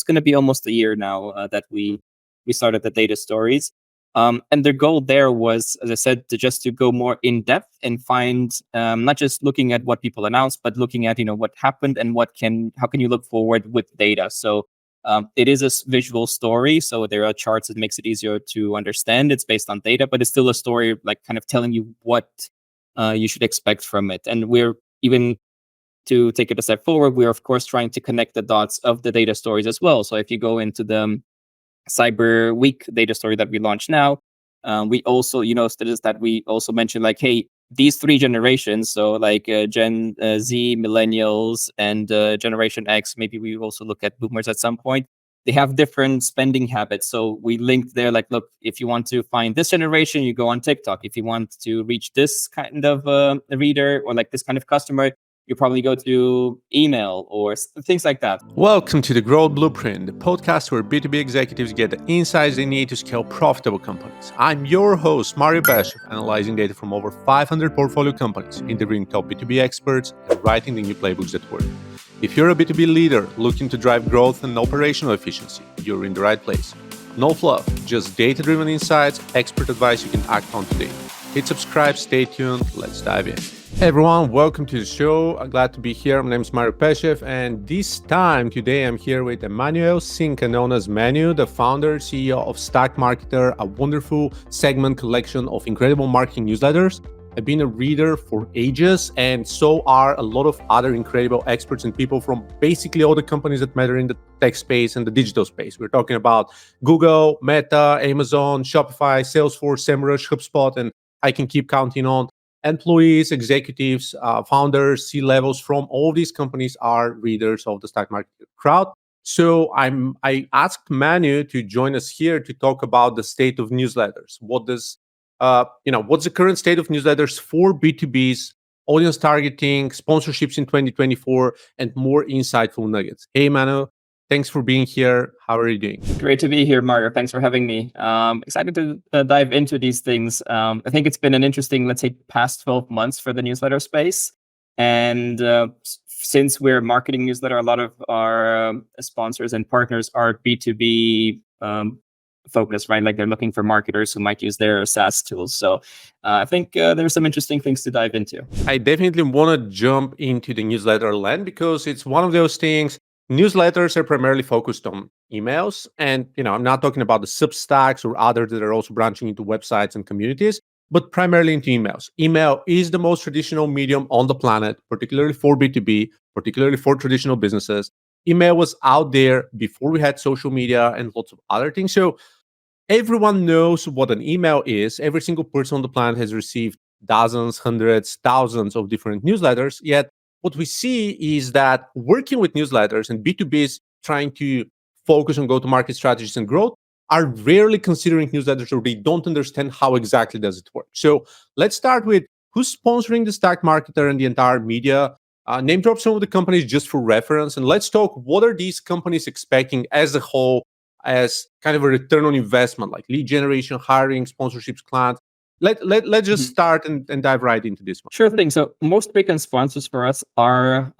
it's going to be almost a year now that we started the data stories. And their goal there was, as I said, to go more in depth and find not just looking at what people announced, but looking at what happened and how can you look forward with data. So it is a visual story, so there are charts that makes it easier to understand. It's based on data, but it's still a story, like kind of telling you what you should expect from it. And we're even to take it a step forward, we're of course trying to connect the dots of the data stories as well. So if you go into the Cyber Week data story that we launched now, we also, that we also mentioned like, hey, these three generations, so like Gen Z, Millennials, and Generation X, maybe we also look at Boomers at some point, they have different spending habits. So we linked there, like, look, if you want to find this generation, you go on TikTok. If you want to reach this kind of reader or like this kind of customer, you probably go to email or things like that. Welcome to the Growth Blueprint, the podcast where B2B executives get the insights they need to scale profitable companies. I'm your host, Mario Beshev, analyzing data from over 500 portfolio companies, interviewing top B2B experts, and writing the new playbooks that work. If you're a B2B leader looking to drive growth and operational efficiency, you're in the right place. No fluff, just data-driven insights, expert advice you can act on today. Hit subscribe, stay tuned, let's dive in. Hey everyone, welcome to the show. I'm glad to be here. My name is Mario Beshev, and today I'm here with Emanuel Cinca, known as Manu, the founder, CEO of Stack Marketer, a wonderful segment collection of incredible marketing newsletters. I've been a reader for ages, and so are a lot of other incredible experts and people from basically all the companies that matter in the tech space and the digital space. We're talking about Google, Meta, Amazon, Shopify, Salesforce, SEMrush, HubSpot, and I can keep counting on. Employees, executives, founders, C-levels from all these companies are readers of the Stack Marketer crowd. So I asked Manu to join us here to talk about the state of newsletters. What's the current state of newsletters for B2Bs, audience targeting, sponsorships in 2024, and more insightful nuggets. Hey, Manu. Thanks for being here. How are you doing? Great to be here, Mario. Thanks for having me. Excited to dive into these things. I think it's been an interesting, let's say, past 12 months for the newsletter space. And since we're marketing newsletter, a lot of our sponsors and partners are B2B focused, right? Like they're looking for marketers who might use their SaaS tools. So I think there's some interesting things to dive into. I definitely want to jump into the newsletter land because it's one of those things. Newsletters are primarily focused on emails. And, I'm not talking about the Substacks or others that are also branching into websites and communities, but primarily into emails. Email is the most traditional medium on the planet, particularly for B2B, particularly for traditional businesses. Email was out there before we had social media and lots of other things. So everyone knows what an email is. Every single person on the planet has received dozens, hundreds, thousands of different newsletters. Yet what we see is that working with newsletters and B2Bs trying to focus on go-to-market strategies and growth are rarely considering newsletters, or they don't understand how exactly does it work. So let's start with who's sponsoring the Stack Marketer and the entire media. Name drop some of the companies just for reference, and let's talk what are these companies expecting as a whole as kind of a return on investment, like lead generation, hiring, sponsorships, clients. Let's just start and dive right into this one. Sure thing. So most frequent sponsors for us are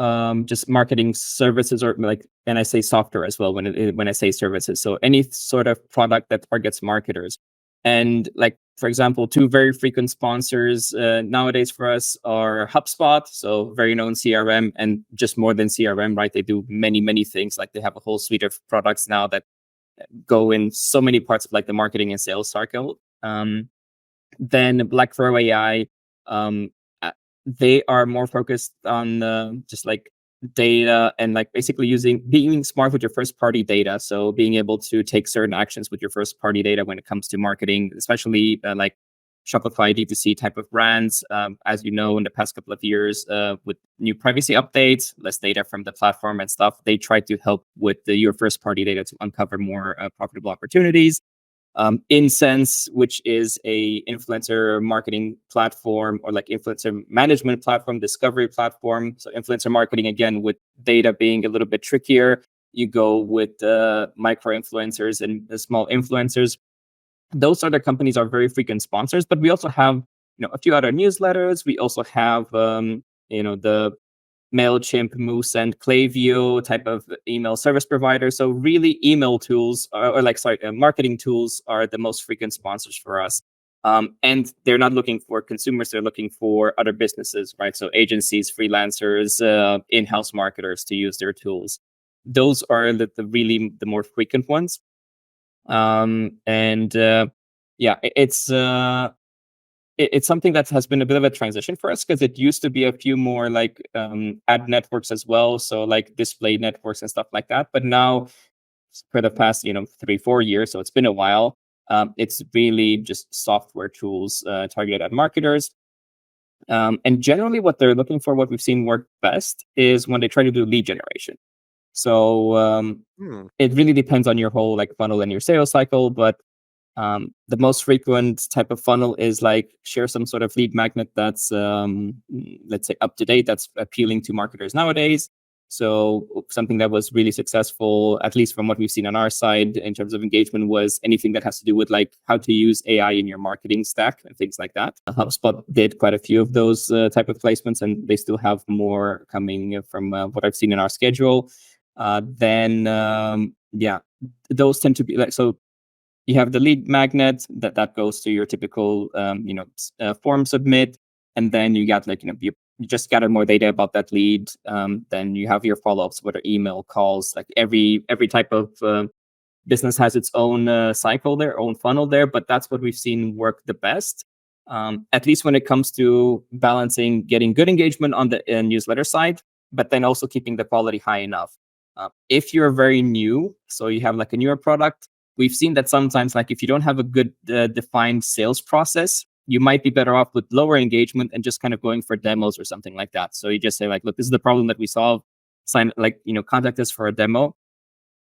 just marketing services, or like, and I say software as well when I say services. So any sort of product that targets marketers. And like, for example, two very frequent sponsors nowadays for us are HubSpot, so very known CRM, and just more than CRM, right? They do many, many things. Like they have a whole suite of products now that go in so many parts of like the marketing and sales cycle. Then Black Throw AI, they are more focused on just like data and like basically being smart with your first party data. So being able to take certain actions with your first party data when it comes to marketing, especially like Shopify D2C type of brands. As you know, in the past couple of years, with new privacy updates, less data from the platform and stuff, they try to help with your first party data to uncover more profitable opportunities. Incense, which is a influencer marketing platform or like influencer management platform, discovery platform. So influencer marketing, again, with data being a little bit trickier, you go with micro influencers and the small influencers. Those other companies are very frequent sponsors, but we also have, a few other newsletters. We also have, the MailChimp, Moose, and Klaviyo type of email service provider. So really email tools marketing tools are the most frequent sponsors for us. And they're not looking for consumers, they're looking for other businesses, right? So agencies, freelancers, in-house marketers to use their tools. Those are really the more frequent ones. It's something that has been a bit of a transition for us, because it used to be a few more like ad networks as well, so like display networks and stuff like that. But now, for the past 3-4 years, so it's been a while, it's really just software tools targeted at marketers. And generally what they're looking for, what we've seen work best, is when they try to do lead generation. So it really depends on your whole like funnel and your sales cycle, but the most frequent type of funnel is like share some sort of lead magnet that's let's say up to date, that's appealing to marketers nowadays. So something that was really successful, at least from what we've seen on our side in terms of engagement, was anything that has to do with like how to use AI in your marketing stack and things like that. HubSpot did quite a few of those type of placements, and they still have more coming from what I've seen in our schedule. Those tend to be like, so you have the lead magnet that goes to your typical form submit, and then you got you just gather more data about that lead. Then you have your follow-ups, whether email, calls, like every type of business has its own cycle, their own funnel there, but that's what we've seen work the best. At least when it comes to balancing getting good engagement on the newsletter side, but then also keeping the quality high enough. If you're very new, so you have like a newer product, we've seen that sometimes, like if you don't have a good defined sales process, you might be better off with lower engagement and just kind of going for demos or something like that. So you just say like, look, this is the problem that we solve. Contact us for a demo.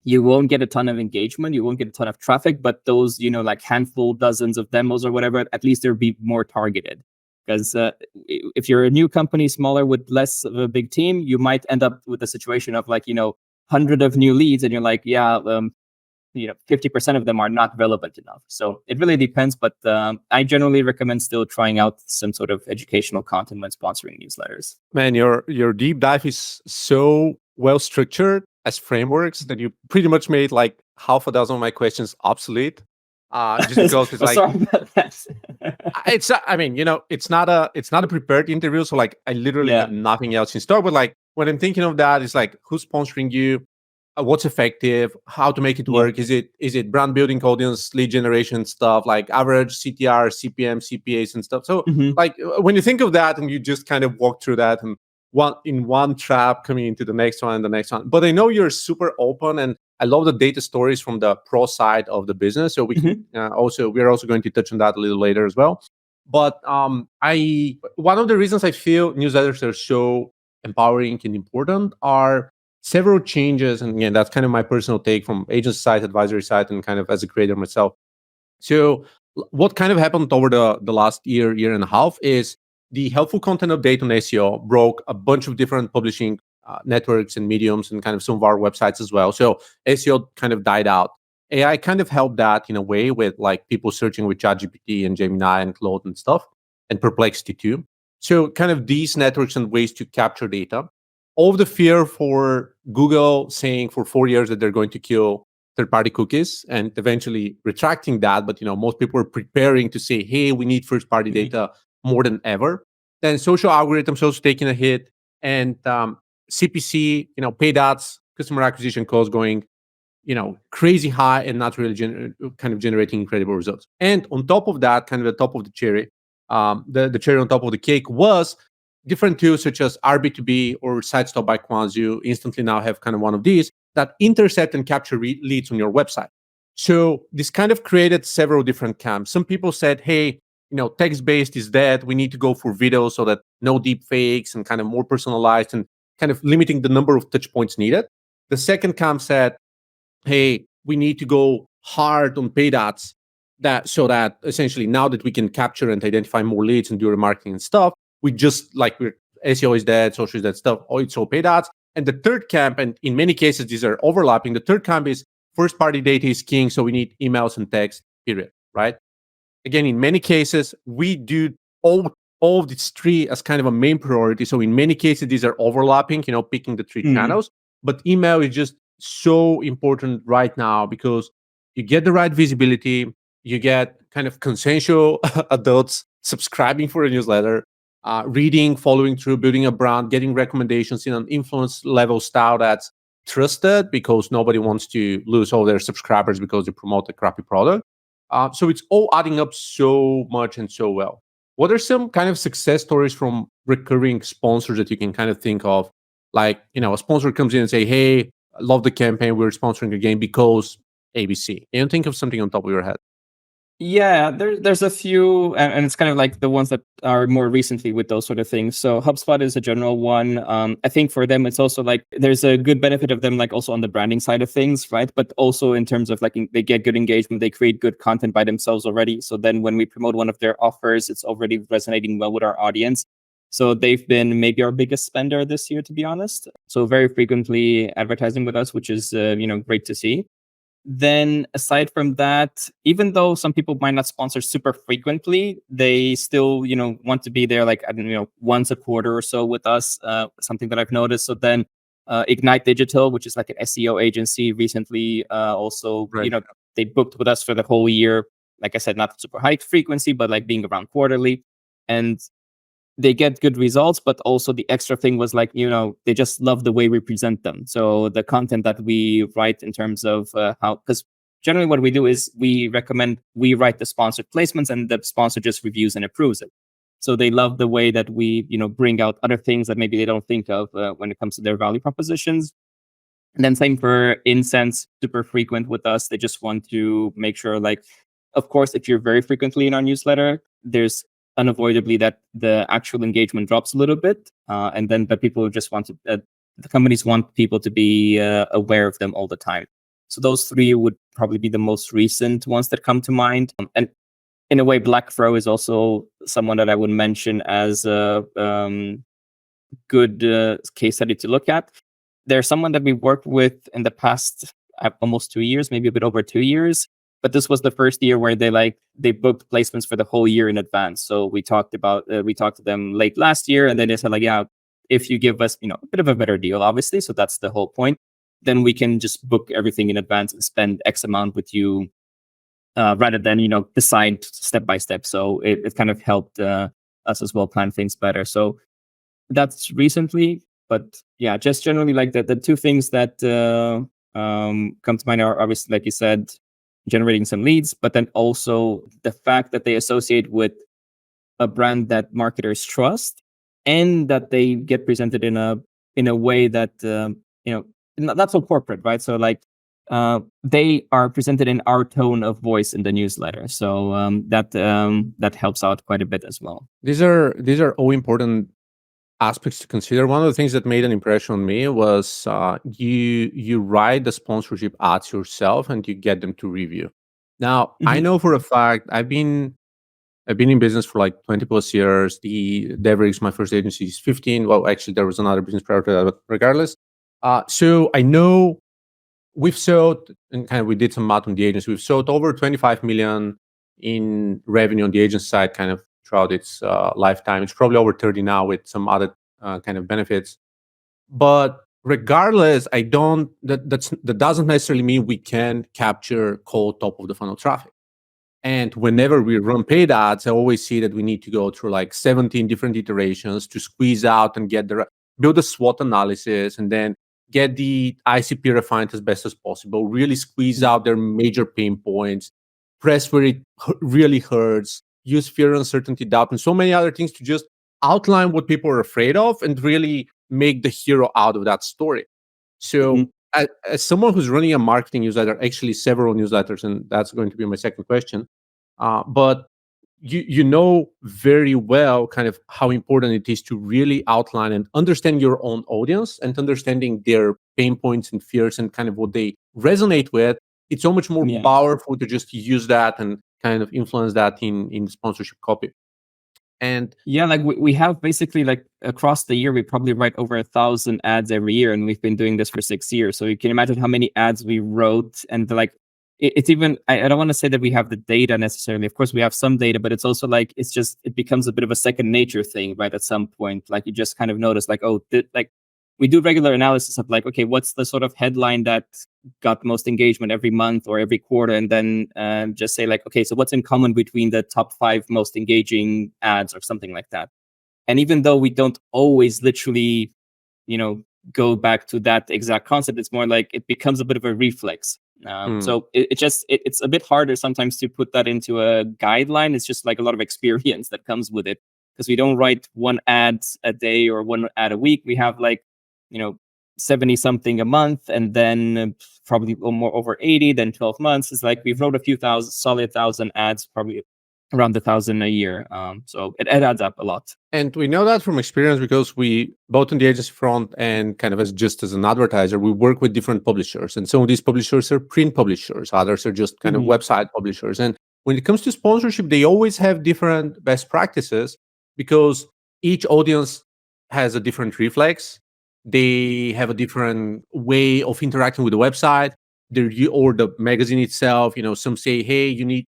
You won't get a ton of engagement, you won't get a ton of traffic, but those, like handful, dozens of demos or whatever, at least they'll be more targeted. Because if you're a new company, smaller with less of a big team, you might end up with a situation of 100 of new leads, and you're like, 50% of them are not relevant enough. So it really depends, but I generally recommend still trying out some sort of educational content when sponsoring newsletters. Man, your deep dive is so well structured as frameworks that you pretty much made like half a dozen of my questions obsolete. Just because it's sorry about that. it's not a prepared interview, so like I literally have nothing else in store. But like when I'm thinking of that, it's like who's sponsoring you, what's effective, how to make it work. Is it brand building, audience, lead generation stuff, like average CTR, CPM, CPAs and stuff. So like when you think of that and you just kind of walk through that and one trap coming into the next one and the next one. But I know you're super open, and I love the data stories from the pro side of the business. So we can we're also going to touch on that a little later as well. But one of the reasons I feel newsletters are so empowering and important are several changes, and again, that's kind of my personal take from agency side, advisory side, and kind of as a creator myself. So what kind of happened over the last year and a half is the helpful content update on SEO broke a bunch of different publishing networks and mediums, and kind of some of our websites as well. So SEO kind of died out. AI kind of helped that in a way, with like people searching with ChatGPT and Gemini and Claude and stuff, and Perplexity too. So kind of these networks and ways to capture data. All of the fear for Google saying for 4 years that they're going to kill third-party cookies and eventually retracting that. But most people are preparing to say, hey, we need first-party data more than ever. Then social algorithms also taking a hit, and CPC, paid ads, customer acquisition costs going, crazy high and not really generating incredible results. And on top of that, kind of the top of the cherry, the cherry on top of the cake was different tools such as B2B or SiteStop by Quanzu instantly now have kind of one of these that intercept and capture leads on your website. So this kind of created several different camps. Some people said, hey, text-based is dead. We need to go for video so that no deep fakes and kind of more personalized and kind of limiting the number of touch points needed. The second camp said, hey, we need to go hard on paid ads so that essentially now that we can capture and identify more leads and do remarketing and stuff, we just SEO is dead, social is dead stuff, it's all paid ads. And the third camp, and in many cases these are overlapping, the third camp is first party data is king, so we need emails and text, period, right? Again, in many cases, we do all all of these three as kind of a main priority. So in many cases, these are overlapping, picking the three channels. But email is just so important right now because you get the right visibility, you get kind of consensual adults subscribing for a newsletter, reading, following through, building a brand, getting recommendations in an influence level style that's trusted because nobody wants to lose all their subscribers because they promote a crappy product. So it's all adding up so much and so well. What are some kind of success stories from recurring sponsors that you can kind of think of? Like, a sponsor comes in and say, "Hey, I love the campaign. We're sponsoring a game because ABC." Can you think of something on top of your head? Yeah, there's a few, and it's kind of like the ones that are more recently with those sort of things. So HubSpot is a general one. I think for them, it's also like there's a good benefit of them, like also on the branding side of things, right? But also in terms of like they get good engagement, they create good content by themselves already. So then when we promote one of their offers, it's already resonating well with our audience. So they've been maybe our biggest spender this year, to be honest. So very frequently advertising with us, which is great to see. Then aside from that, even though some people might not sponsor super frequently, they still, want to be there like, I don't know, once a quarter or so with us, something that I've noticed. So then Ignite Digital, which is like an SEO agency, recently also, Right. they booked with us for the whole year. Like I said, not super high frequency, but like being around quarterly. And they get good results, but also the extra thing was like, they just love the way we present them. So the content that we write in terms of how, because generally what we do is we write the sponsored placements and the sponsor just reviews and approves it. So they love the way that we, bring out other things that maybe they don't think of when it comes to their value propositions. And then same for Incense, super frequent with us. They just want to make sure, like, of course, if you're very frequently in our newsletter, there's unavoidably that the actual engagement drops a little bit. And then, but people just want to, the companies want people to be aware of them all the time. So those three would probably be the most recent ones that come to mind. And in a way, Black Throw is also someone that I would mention as a good case study to look at. There's someone that we worked with in the past almost 2 years, maybe a bit over 2 years. But this was the first year where they booked placements for the whole year in advance. So we talked to them late last year, and then they said like, yeah, if you give us a bit of a better deal, obviously. So that's the whole point. Then we can just book everything in advance and spend X amount with you, rather than decide step by step. So it kind of helped us as well plan things better. So that's recently, but yeah, just generally like the two things that come to mind are obviously, like you said, generating some leads, but then also the fact that they associate with a brand that marketers trust, and that they get presented in a way that not so corporate, right? So like they are presented in our tone of voice in the newsletter, so that helps out quite a bit as well. These are all important aspects to consider. One of the things that made an impression on me was you write the sponsorship ads yourself and you get them to review. Now, I know for a fact I've been in business for like 20 plus years. The Devrix, my first agency, is 15. Well, actually, there was another business prior to that, but regardless. So I know we've sold, and kind of we did some math on the agency. We've sold over 25 million in revenue on the agency side, kind of throughout its lifetime. It's probably over 30 now with some other kind of benefits. But regardless, that doesn't necessarily mean we can capture cold top of the funnel traffic. And whenever we run paid ads, I always see that we need to go through like 17 different iterations to squeeze out and build a SWOT analysis, and then get the ICP refined as best as possible, really squeeze out their major pain points, press where it really hurts, use fear, uncertainty, doubt, and so many other things to just outline what people are afraid of and really make the hero out of that story. So as someone who's running a marketing newsletter, actually several newsletters, and that's going to be my second question, but you know very well kind of how important it is to really outline and understand your own audience and understanding their pain points and fears and kind of what they resonate with. It's so much more powerful to just use that and kind of influence that in sponsorship copy. And yeah, like we have basically like across the year, we probably write over 1,000 ads every year, and we've been doing this for 6 years. So you can imagine how many ads we wrote, and like it's even, I don't want to say that we have the data necessarily. Of course we have some data, but it's also like, it's just, it becomes a bit of a second nature thing, right? At some point, like you just kind of notice like, oh, like we do regular analysis of like, okay, what's the sort of headline that got most engagement every month or every quarter, and then just say like, okay, so what's in common between the top 5 most engaging ads or something like that. And even though we don't always literally, you know, go back to that exact concept, it's more like it becomes a bit of a reflex. Mm. So it's a bit harder sometimes to put that into a guideline. It's just like a lot of experience that comes with it, because we don't write one ad a day or one ad a week. We have like, you know, 70 something a month, and then probably more over 80, then 12 months. It's like we've wrote a few thousand, solid thousand ads, probably around 1,000 a year. So it adds up a lot. And we know that from experience because we, both on the agency front and kind of as just as an advertiser, we work with different publishers. And some of these publishers are print publishers, others are just kind of Mhm. website publishers. And when it comes to sponsorship, they always have different best practices because each audience has a different reflex. They have a different way of interacting with the website, or the magazine itself. Some say, hey, you need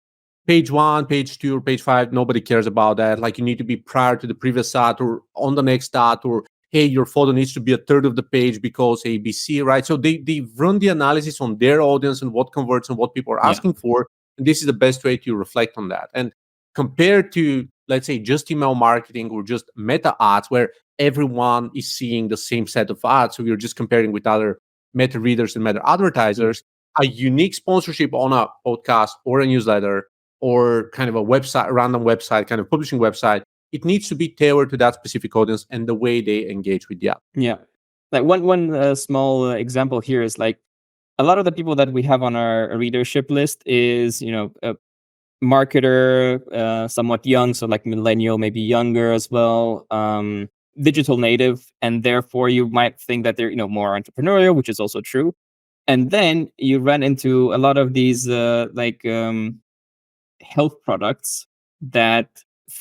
page 1, page 2, or page 5. Nobody cares about that. Like, you need to be prior to the previous ad or on the next ad, or hey, your photo needs to be a third of the page because ABC, right? So they run the analysis on their audience and what converts and what people are Yeah. asking for. And this is the best way to reflect on that. And compared to, let's say, just email marketing or just meta ads, where everyone is seeing the same set of ads, so you're just comparing with other meta readers and meta Mm. advertisers, a unique sponsorship on a podcast or a newsletter or kind of a website, random website, kind of publishing website, it needs to be tailored to that specific audience and the way they engage with the app. Yeah. Like one small example here is like a lot of the people that we have on our readership list is, you know, a marketer, somewhat young, so like millennial, maybe younger as well, digital native, and therefore you might think that they're, you know, more entrepreneurial, which is also true. And then you run into a lot of these health products that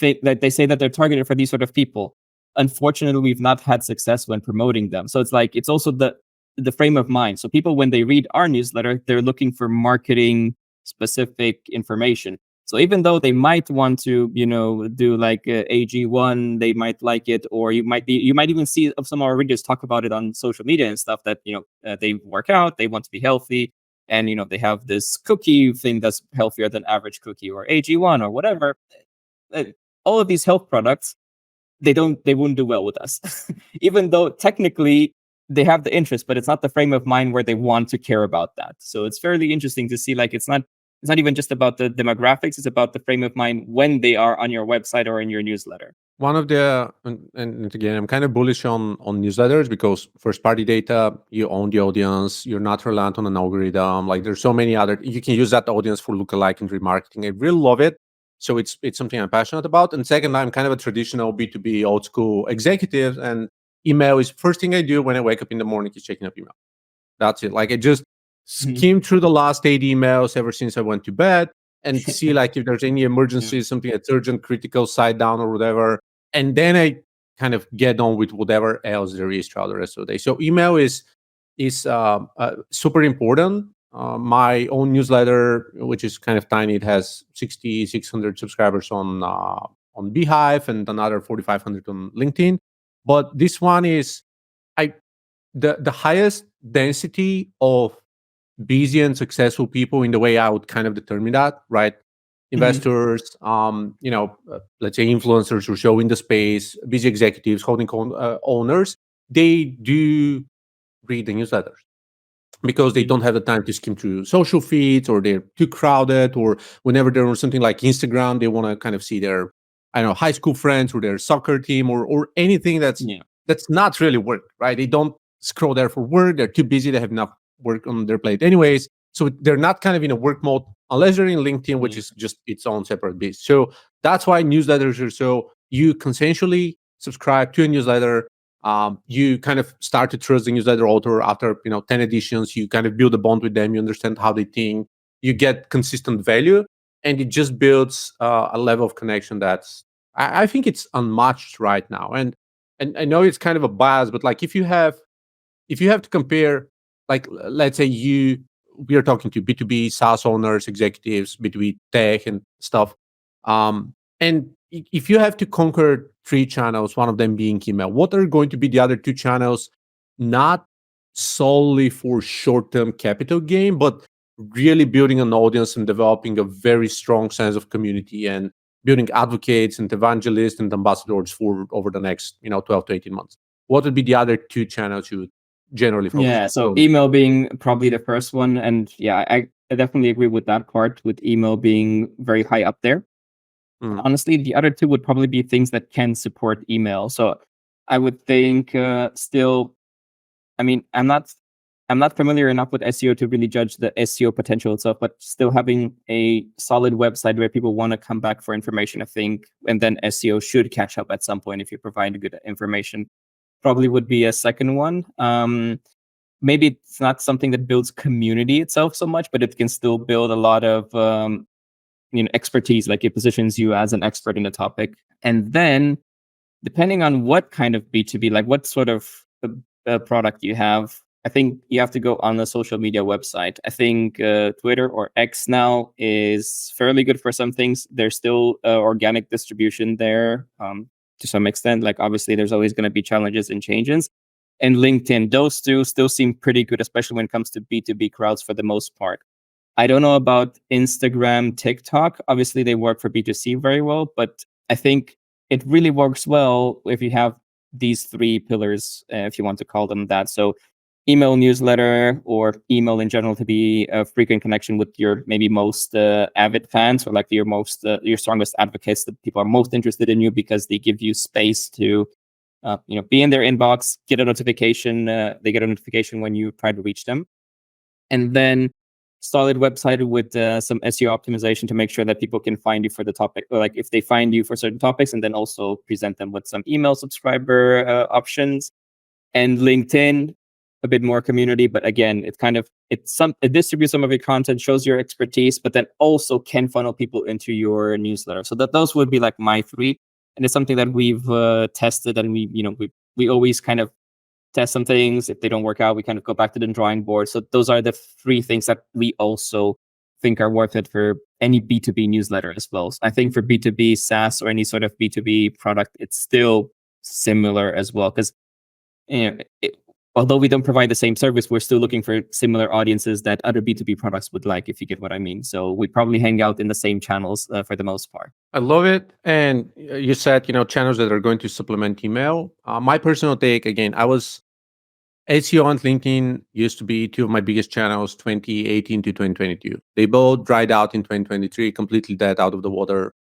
that they say that they're targeted for these sort of people. Unfortunately, we've not had success when promoting them. So it's like it's also the frame of mind. So people, when they read our newsletter, they're looking for marketing specific information. So even though they might want to, you know, do like AG1, they might like it, or you might even see of some of our readers talk about it on social media and stuff, that, you know, they work out, they want to be healthy, and, you know, they have this cookie thing that's healthier than average cookie, or AG1 or whatever. Uh, all of these health products, they wouldn't do well with us. Even though technically they have the interest, but it's not the frame of mind where they want to care about that. So it's fairly interesting to see, like, it's not even just about the demographics, it's about the frame of mind when they are on your website or in your newsletter. One of the, and again, I'm kind of bullish on newsletters because first party data, you own the audience, you're not reliant on an algorithm. Like, there's so many other, you can use that audience for lookalike and remarketing. I really love it. So it's something I'm passionate about. And second, I'm kind of a traditional B2B old school executive, and email is first thing I do when I wake up in the morning is checking up email. That's it. Like, I just Mhm. skim through the last 8 emails ever since I went to bed and see like if there's any Yeah. emergencies, something that's urgent, critical, side down or whatever. And then I kind of get on with whatever else there is throughout the rest of the day. So email is super important. My own newsletter, which is kind of tiny, it has 6,600 subscribers on Beehive and another 4,500 on LinkedIn. But this one is I the highest density of busy and successful people in the way I would kind of determine that, right? Mhm. Investors, let's say influencers who show in the space, busy executives, owners, they do read the newsletters because they Mhm. don't have the time to skim through social feeds, or they're too crowded, or whenever they're on something like Instagram, they want to kind of see their, I don't know, high school friends or their soccer team, or anything Yeah. that's not really work, right? They don't scroll there for work. They're too busy. They have enough work on their plate anyways. So they're not kind of in a work mode unless they're in LinkedIn, which Yeah. is just its own separate beast. So that's why newsletters are so, you consensually subscribe to a newsletter. You kind of start to trust the newsletter author after 10 editions. You kind of build a bond with them. You understand how they think. You get consistent value, and it just builds a level of connection that's, I think it's unmatched right now. And I know it's kind of a bias, but like, if you have to compare, like, let's say you we are talking to B2B SaaS owners, executives, B2B tech and stuff. And if you have to conquer three channels, one of them being email, what are going to be the other two channels? Not solely for short-term capital gain, but really building an audience and developing a very strong sense of community and building advocates and evangelists and ambassadors for over the next 12 to 18 months. What would be the other two channels you would generally focus Yeah, on? so email being probably the first one, and yeah, I definitely agree with that part, with email being very high up there. Mm. Honestly, the other two would probably be things that can support email. So I would think still, I mean, I'm not familiar enough with SEO to really judge the SEO potential itself, but still having a solid website where people want to come back for information, I think, and then SEO should catch up at some point if you provide good information. Probably would be a second one. Maybe it's not something that builds community itself so much, but it can still build a lot of expertise, like it positions you as an expert in the topic. And then depending on what kind of B2B, like what sort of product you have, I think you have to go on the social media website. I think Twitter or X now is fairly good for some things. There's still organic distribution there to some extent. Like obviously there's always going to be challenges and changes. And LinkedIn, those two still seem pretty good, especially when it comes to B2B crowds for the most part. I don't know about Instagram, TikTok. Obviously, they work for B2C very well, but I think it really works well if you have these three pillars, if you want to call them that. So, email newsletter or email in general to be a frequent connection with your maybe most avid fans, or like your strongest advocates, that people are most interested in you because they give you space to be in their inbox, get a notification. They get a notification when you try to reach them, and then solid website with some SEO optimization to make sure that people can find you for the topic, or like if they find you for certain topics, and then also present them with some email subscriber options. And LinkedIn, a bit more community, but again, it distributes some of your content, shows your expertise, but then also can funnel people into your newsletter. So those would be like my three, and it's something that we've tested, and we always kind of test some things. If they don't work out, we kind of go back to the drawing board. So those are the three things that we also think are worth it for any B2B newsletter as well. So I think for B2B SaaS or any sort of B2B product, it's still similar as well. Because although we don't provide the same service, we're still looking for similar audiences that other B2B products would like, if you get what I mean. So we probably hang out in the same channels for the most part. I love it. And you said, channels that are going to supplement email. My personal take, again, SEO and LinkedIn used to be two of my biggest channels, 2018 to 2022. They both dried out in 2023, completely dead, out of the water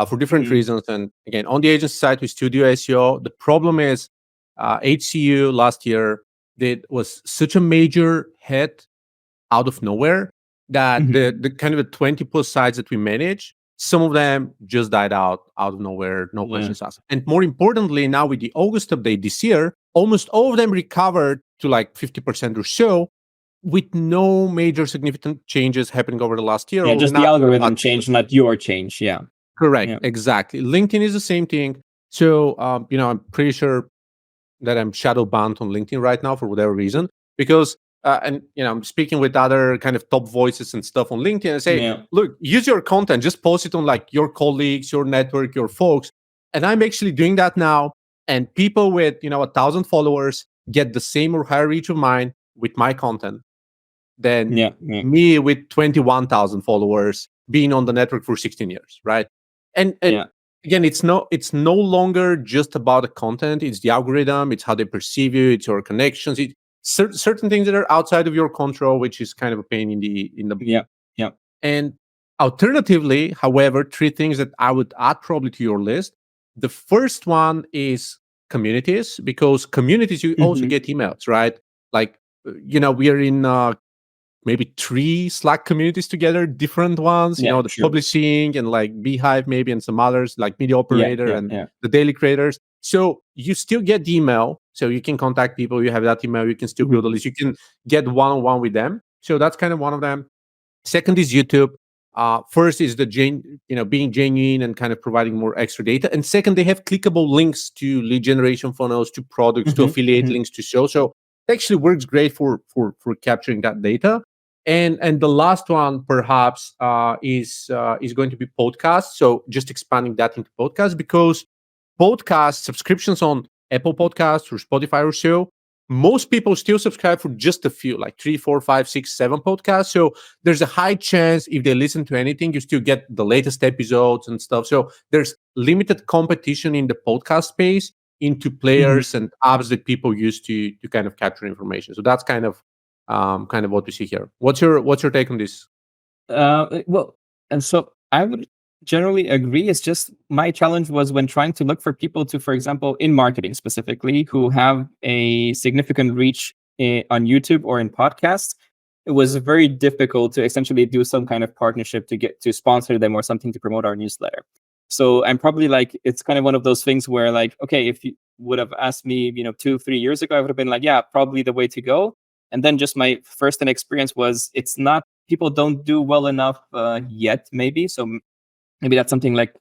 for different reasons. And again, on the agency side, we still do SEO. The problem is HCU last year was such a major hit out of nowhere that the kind of the 20 plus sites that we manage, some of them just died out of nowhere, no questions asked. And more importantly, now with the August update this year, almost all of them recovered to like 50% or so, with no major significant changes happening over the last year. Yeah, just the algorithm change, not your change. Yeah. Correct. Yeah. Exactly. LinkedIn is the same thing. So, I'm pretty sure that I'm shadow banned on LinkedIn right now for whatever reason, because I'm speaking with other kind of top voices and stuff on LinkedIn and say, look, use your content, just post it on like your colleagues, your network, your folks. And I'm actually doing that now. And people with 1,000 followers get the same or higher reach of mine with my content than me with 21,000 followers being on the network for 16 years, right? And again, it's no longer just about the content. It's the algorithm. It's how they perceive you. It's your connections. It's certain things that are outside of your control, which is kind of a pain in the And alternatively, however, three things that I would add probably to your list. The first one is communities, because communities, you also get emails, right? Like, we are in maybe 3 Slack communities together, different ones, the publishing and like Beehive maybe, and some others like Media Operator and the daily creators. So you still get the email, so you can contact people, you have that email, you can still build a list, you can get one-on-one with them. So that's kind of one of them. Second is YouTube. First is the being genuine and kind of providing more extra data. And second, they have clickable links to lead generation funnels, to products, to affiliate links to show. So it actually works great for capturing that data. And the last one perhaps is going to be podcast. So just expanding that into podcast, because podcast subscriptions on Apple Podcasts or Spotify or so, most people still subscribe for just a few, like 3, 4, 5, 6, 7 podcasts. So there's a high chance if they listen to anything, you still get the latest episodes and stuff. So there's limited competition in the podcast space into Mhm. players and apps that people use to kind of capture information. So that's kind of what we see here. What's your take on this? Well, and so I would generally agree. It's just my challenge was when trying to look for people to, for example, in marketing specifically, who have a significant reach on YouTube or in podcasts. It was very difficult to essentially do some kind of partnership to get to sponsor them or something to promote our newsletter. So I'm probably like, it's kind of one of those things where, like, okay, if you would have asked me, 2, 3 years ago, I would have been like, yeah, probably the way to go. And then just my first and experience was it's not, people don't do well enough yet, maybe. So maybe that's something like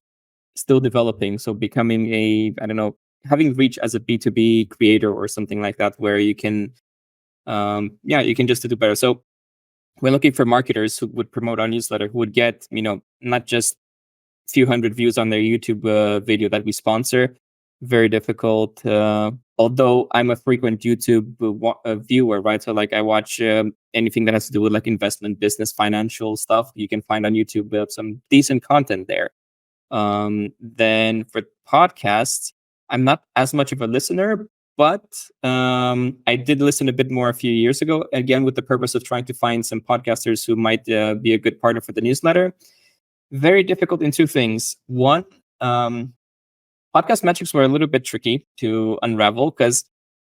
still developing. So becoming a, I don't know, having reach as a B2B creator or something like that, where you can, yeah, you can just do better. So we're looking for marketers who would promote our newsletter, who would get, not just few hundred views on their YouTube video that we sponsor. Very difficult. Although I'm a frequent YouTube viewer, right? So like I watch anything that has to do with like investment, business, financial stuff. You can find on YouTube some decent content there. Then for podcasts, I'm not as much of a listener, but I did listen a bit more a few years ago, again with the purpose of trying to find some podcasters who might be a good partner for the newsletter. Very difficult in two things. One, podcast metrics were a little bit tricky to unravel because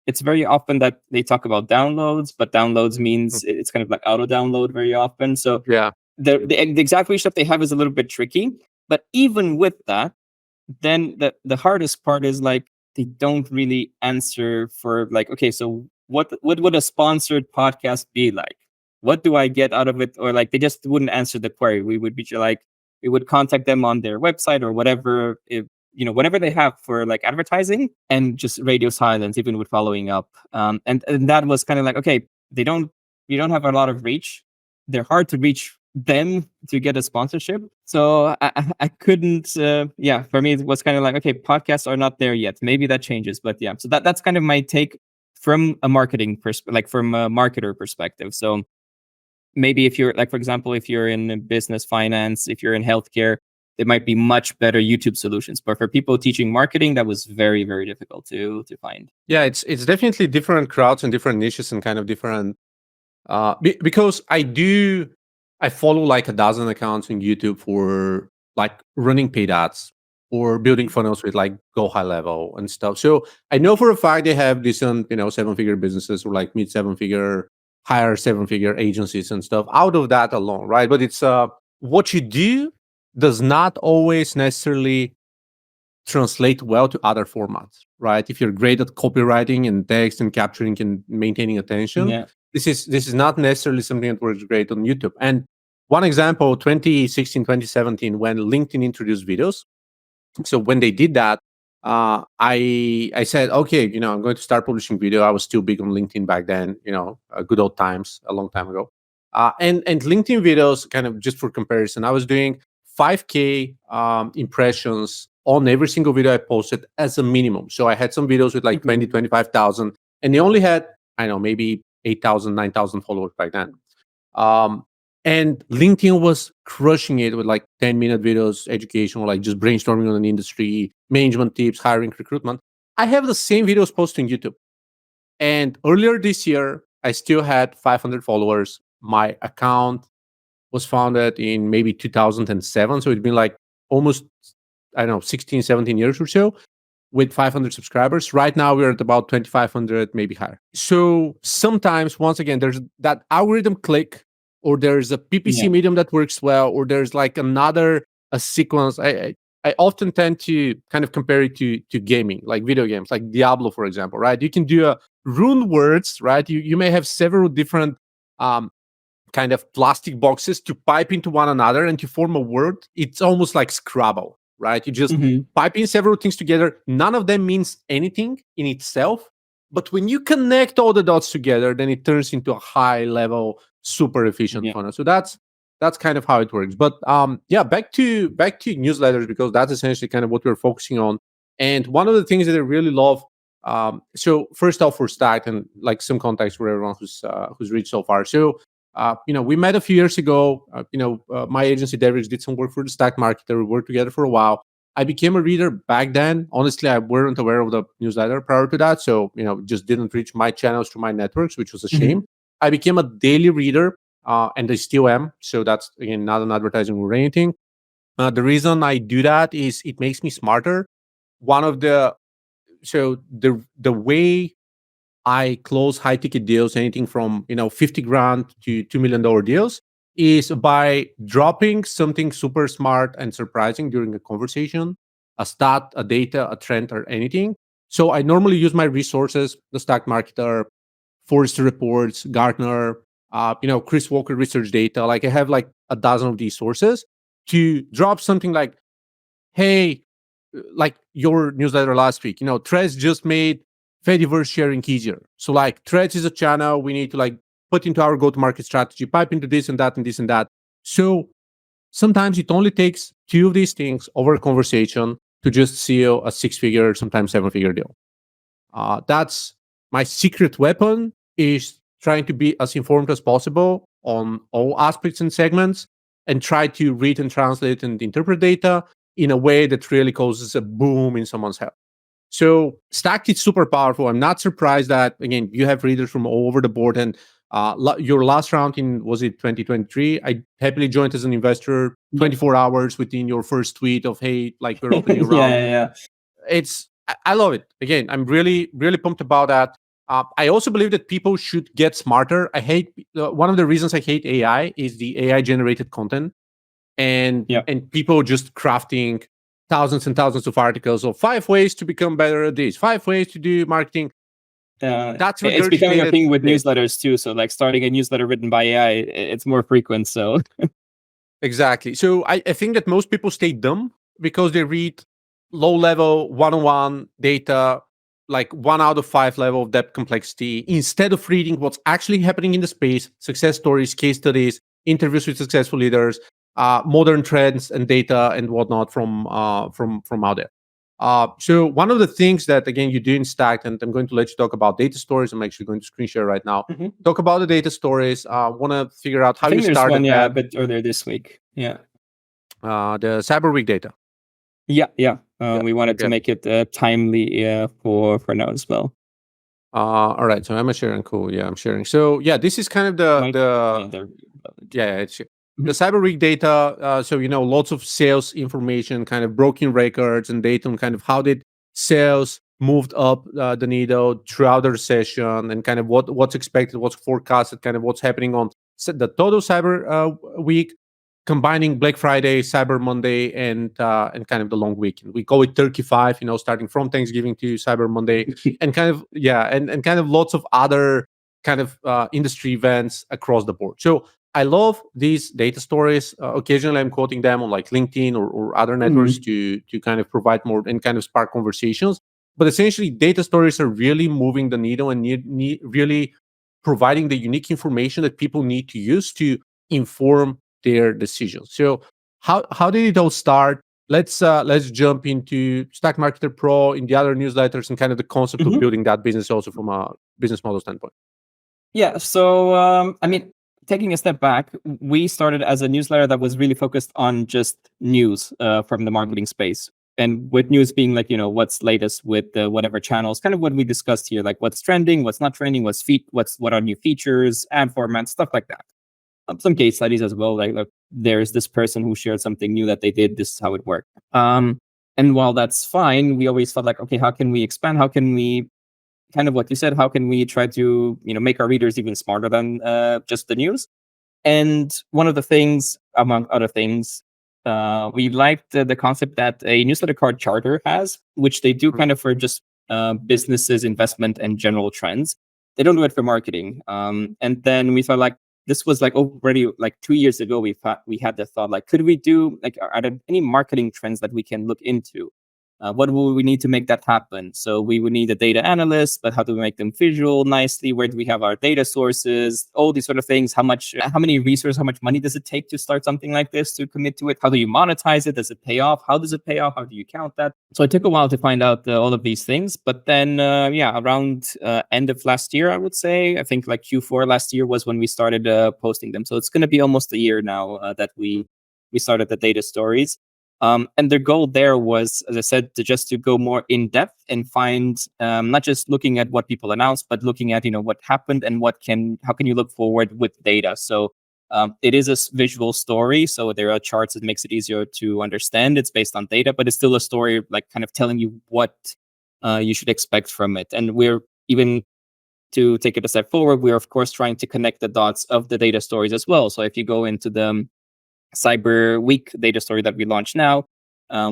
it's very often that they talk about downloads, but downloads means it's kind of like auto download very often. So Yeah. the exact reach that they have is a little bit tricky. But even with that, then the hardest part is like they don't really answer for like, okay, so what would a sponsored podcast be like? What do I get out of it? Or like they just wouldn't answer the query. We would be like, we would contact them on their website or whatever, if whatever they have for like advertising, and just radio silence even with following up. And that was kind of like, okay, they don't you don't have a lot of reach. They're hard to reach them to get a sponsorship. So I couldn't. Yeah, for me it was kind of like, okay, podcasts are not there yet. Maybe that changes, but yeah. So that's kind of my take from a marketing like from a marketer perspective. So maybe if you're like, for example, if you're in business, finance, if you're in healthcare, there might be much better YouTube solutions. But for people teaching marketing, that was very, very difficult to find. Yeah, it's definitely different crowds and different niches and kind of different. Because I follow like a dozen accounts on YouTube for like running paid ads or building funnels with like go high level and stuff. So I know for a fact they have decent, 7-figure businesses or like mid 7-figure, higher 7-figure agencies and stuff out of that alone, right? But it's what you do does not always necessarily translate well to other formats, right? If you're great at copywriting and text and capturing and maintaining attention, Yeah. this is not necessarily something that works great on YouTube. And one example, 2016, 2017, when LinkedIn introduced videos. So when they did that, I said, okay, I'm going to start publishing video. I was still big on LinkedIn back then, good old times, a long time ago. And LinkedIn videos, kind of just for comparison, I was doing 5K impressions on every single video I posted as a minimum. So I had some videos with like 20, 25,000, and they only had, I don't know, maybe 8,000, 9,000 followers back then. And LinkedIn was crushing it with like 10-minute videos, educational, like just brainstorming on an industry, management tips, hiring, recruitment. I have the same videos posted on YouTube. And earlier this year, I still had 500 followers. My account was founded in maybe 2007. So it'd been like almost, I don't know, 16, 17 years or so with 500 subscribers. Right now, we're at about 2,500, maybe higher. So sometimes, once again, there's that algorithm click, or there's a PPC Yeah. medium that works well, or there's like a sequence. I often tend to kind of compare it to gaming, like video games, like Diablo, for example, right? You can do a rune words, right? You may have several different kind of plastic boxes to pipe into one another and to form a word. It's almost like Scrabble, right? You just pipe in several things together. None of them means anything in itself. But when you connect all the dots together, then it turns into a high level super efficient Yeah. funnel. So that's kind of how it works. But yeah, back to newsletters, because that's essentially kind of what we're focusing on. And one of the things that I really love, so first off, for Stack, and like some context for everyone who's reached so far. So we met a few years ago. My agency Devridge did some work for the Stack marketer. We worked together for a while. I became a reader back then. Honestly, I weren't aware of the newsletter prior to that, so just didn't reach my channels through my networks, which was a shame. I became a daily reader, and I still am. So that's, again, not an advertising or anything. The reason I do that is it makes me smarter. One of the so the way I close high ticket deals, anything from 50 grand to $2 million deals, is by dropping something super smart and surprising during a conversation, a stat, a data, a trend, or anything. So I normally use my resources, the Stack Marketer, Forrester reports, Gartner, Chris Walker research data. Like, I have like a dozen of these sources to drop something like, hey, like your newsletter last week, Threads just made Fediverse sharing easier. So like, Threads is a channel we need to like put into our go-to-market strategy, pipe into this and that and this and that. So sometimes it only takes two of these things over a conversation to just seal a 6-figure, sometimes 7-figure deal. That's my secret weapon, is trying to be as informed as possible on all aspects and segments, and try to read and translate and interpret data in a way that really causes a boom in someone's head. So Stack is super powerful. I'm not surprised that, again, you have readers from all over the board. And your last round was it 2023? I happily joined as an investor 24 hours within your first tweet of, hey, like, we're opening a round. Yeah. I love it. Again, I'm really, really pumped about that. I also believe that people should get smarter. I hate one of the reasons I hate AI is the AI generated content, and people just crafting thousands and thousands of articles of 5 ways to become better at this, 5 ways to do marketing. That's regurgitated. It's becoming a thing with newsletters too. So like, starting a newsletter written by AI, it's more frequent. So exactly. So I think that most people stay dumb because they read low-level one-on-one data, like 1 out of 5 level of depth complexity, instead of reading what's actually happening in the space, success stories, case studies, interviews with successful leaders, modern trends and data and whatnot from out there. So one of the things that, again, you do in Stack, and I'm going to let you talk about data stories. I'm actually going to screen share right now. Talk about the data stories. Want to figure out how you started one, that. a bit earlier this week. The Cyber Week data. We wanted to make it timely for now as well. All right, so I'm sharing. Cool. Yeah, I'm sharing. So yeah, this is kind of the Cyber Week data. So lots of sales information, kind of broken records and data on kind of how did sales moved up the needle throughout the recession, and kind of what's expected, what's forecasted, kind of what's happening on the total Cyber Week, combining Black Friday, Cyber Monday, and kind of the long weekend. We call it Turkey 5, starting from Thanksgiving to Cyber Monday, and kind of and kind of lots of other kind of industry events across the board. So I love these data stories. Occasionally, I'm quoting them on like LinkedIn or other networks to kind of provide more and kind of spark conversations. But essentially, data stories are really moving the needle and really providing the unique information that people need to use to inform their decisions. So how did it all start? Let's jump into Stack Marketer Pro, in the other newsletters, and kind of the concept of building that business also from a business model standpoint. Yeah. So taking a step back, we started as a newsletter that was really focused on just news from the marketing space. And with news being like, what's latest with whatever channels, kind of what we discussed here, like what's trending, what's not trending, what are new features, ad formats, stuff like that. Some case studies as well, like there's this person who shared something new that they did, this is how it worked. And while that's fine, we always felt like, okay, how can we expand? How can we, kind of what you said, how can we try to make our readers even smarter than just the news? And one of the things, among other things, we liked the concept that a newsletter card charter has, which they do kind of for just businesses, investment, and general trends. They don't do it for marketing. And then we thought, like, this was like already like 2 years ago. We had the thought, like, could we do, like, are there any marketing trends that we can look into? What will we need to make that happen? So we would need a data analyst, but how do we make them visual nicely? Where do we have our data sources? All these sort of things. How many resources, how much money does it take to start something like this, to commit to it? How do you monetize it? Does it pay off? How does it pay off? How do you count that? So it took a while to find out all of these things. But then, around end of last year, I would say, I think like Q4 last year was when we started posting them. So it's going to be almost a year now that we started the data stories. And their goal there was, as I said, to go more in depth and find not just looking at what people announced, but looking at what happened and how can you look forward with data. So it is a visual story, so there are charts that makes it easier to understand. It's based on data, but it's still a story, like kind of telling you what you should expect from it. And we're even to take it a step forward, we're of course trying to connect the dots of the data stories as well. So if you go into the Cyber Week data story that we launched now,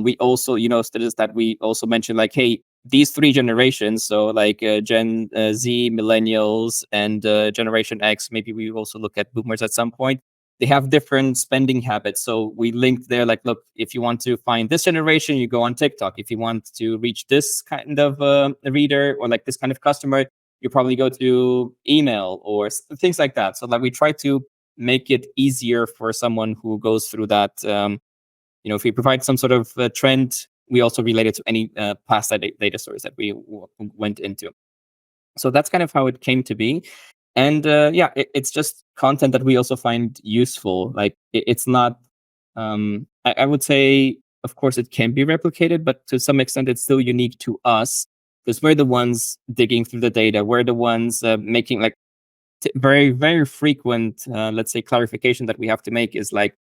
we also, status that we also mentioned, like, hey, these three generations, so like Gen Z, Millennials, and Generation X, maybe we also look at Boomers at some point, they have different spending habits. So we linked there, like, look, if you want to find this generation, you go on TikTok. If you want to reach this kind of reader or like this kind of customer, you probably go to email or things like that. So that we try to make it easier for someone who goes through that. If we provide some sort of trend, we also relate it to any past data stories that we went into. So that's kind of how it came to be. And it's just content that we also find useful. Like it's not, I would say, of course, it can be replicated, but to some extent, it's still unique to us because we're the ones digging through the data. We're the ones making like very, very frequent, let's say, clarification that we have to make is like,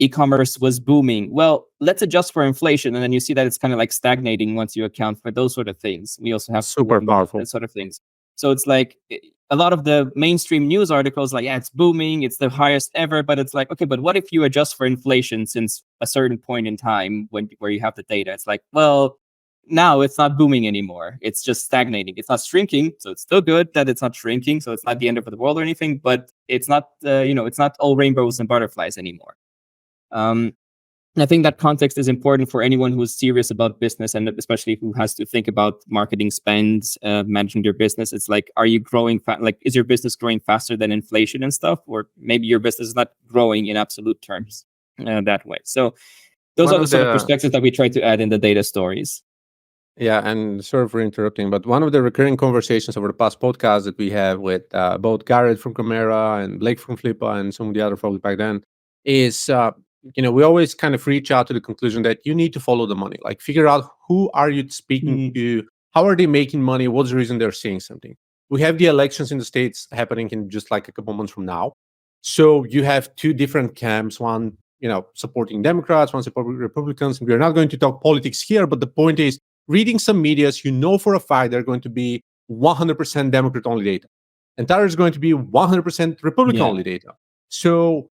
e-commerce was booming. Well, let's adjust for inflation, and then you see that it's kind of like stagnating once you account for those sort of things. We also have Super powerful. sort of things. So it's like a lot of the mainstream news articles, like, yeah, it's booming, it's the highest ever, but it's like, okay, but what if you adjust for inflation since a certain point in time where you have the data? It's like, well, now it's not booming anymore. It's just stagnating. It's not shrinking, so it's still good that it's not shrinking. So it's not the end of the world or anything, but it's not, it's not all rainbows and butterflies anymore. And I think that context is important for anyone who is serious about business, and especially who has to think about marketing spends, managing their business. It's like, are you growing? Is your business growing faster than inflation and stuff, or maybe your business is not growing in absolute terms that way? So those are the sort of perspectives that we try to add in the data stories. Yeah, and sorry for interrupting, but one of the recurring conversations over the past podcasts that we have with both Garrett from Chimera and Blake from Flippa and some of the other folks back then is, we always kind of reach out to the conclusion that you need to follow the money. Like, figure out who are you speaking to, how are they making money, what's the reason they're saying something. We have the elections in the States happening in just like a couple months from now. So you have two different camps, one, supporting Democrats, one supporting Republicans. We're not going to talk politics here, but the point is, reading some medias, for a fact they're going to be 100% Democrat-only data. And that is going to be 100% Republican-only data. So,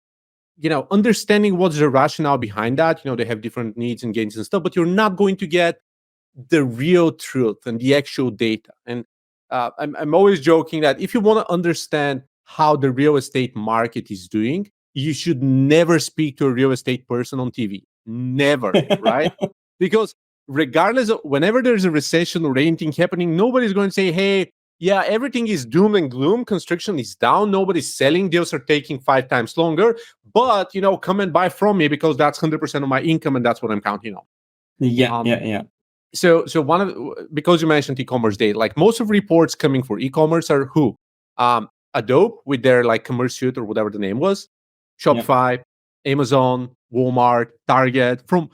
understanding what's the rationale behind that, they have different needs and gains and stuff, but you're not going to get the real truth and the actual data. And I'm always joking that if you want to understand how the real estate market is doing, you should never speak to a real estate person on TV. Never, right? Because regardless of whenever there's a recession or anything happening, nobody's going to say, hey, yeah, everything is doom and gloom. Construction is down. Nobody's selling. Deals are taking 5 times longer. But, come and buy from me because that's 100% of my income and that's what I'm counting on. Yeah. So because you mentioned e-commerce data, like most of reports coming for e-commerce are who? Adobe with their like Commerce Suite or whatever the name was, Shopify, Amazon, Walmart, Target, from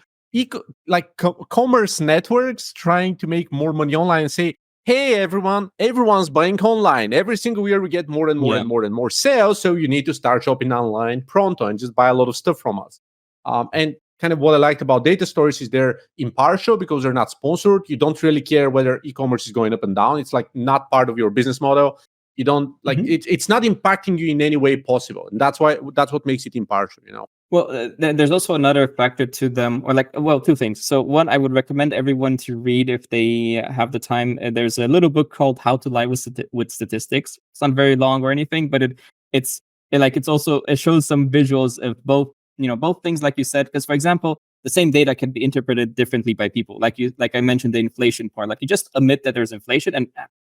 commerce networks trying to make more money online and say, hey, everyone's buying online. Every single year we get more and more and more and more sales. So you need to start shopping online pronto and just buy a lot of stuff from us. And kind of what I liked about data stories is they're impartial because they're not sponsored. You don't really care whether e-commerce is going up and down. It's like not part of your business model. You don't like it's not impacting you in any way possible. And that's what makes it impartial, Well, there's also another factor to them, or two things. So one, I would recommend everyone to read if they have the time. There's a little book called How to Lie with Statistics. It's not very long or anything, but it shows some visuals of both things, like you said. Because, for example, the same data can be interpreted differently by people. Like I mentioned, the inflation part. Like you just admit that there's inflation, and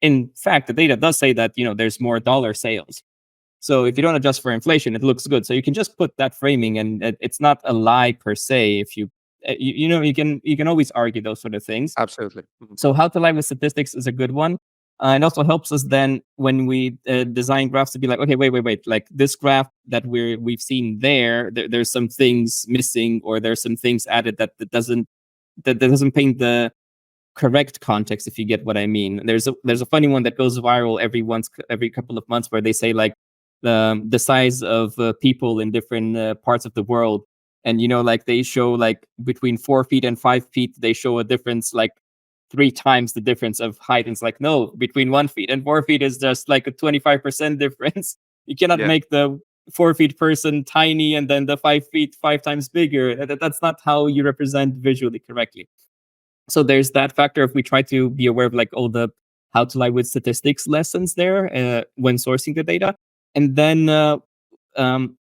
in fact, the data does say that there's more dollar sales. So if you don't adjust for inflation, it looks good. So you can just put that framing, and it's not a lie per se. If you can always argue those sort of things. Absolutely. Mhm. So how to lie with statistics is a good one. It also helps us then when we design graphs to be like, okay, wait. Like this graph that we've seen there's some things missing, or there's some things added that doesn't paint the correct context, if you get what I mean. There's a funny one that goes viral every couple of months, where they say like the size of people in different parts of the world, and like they show like between 4 feet and 5 feet, they show a difference like 3 times the difference of height. And it's like, no, between 1 feet and 4 feet is just like a 25% difference. You cannot Yeah. make the 4 feet person tiny and then the 5 feet 5 times bigger. That's not how you represent visually correctly. So there's that factor. If we try to be aware of like all the how to lie with statistics lessons there when sourcing the data. And then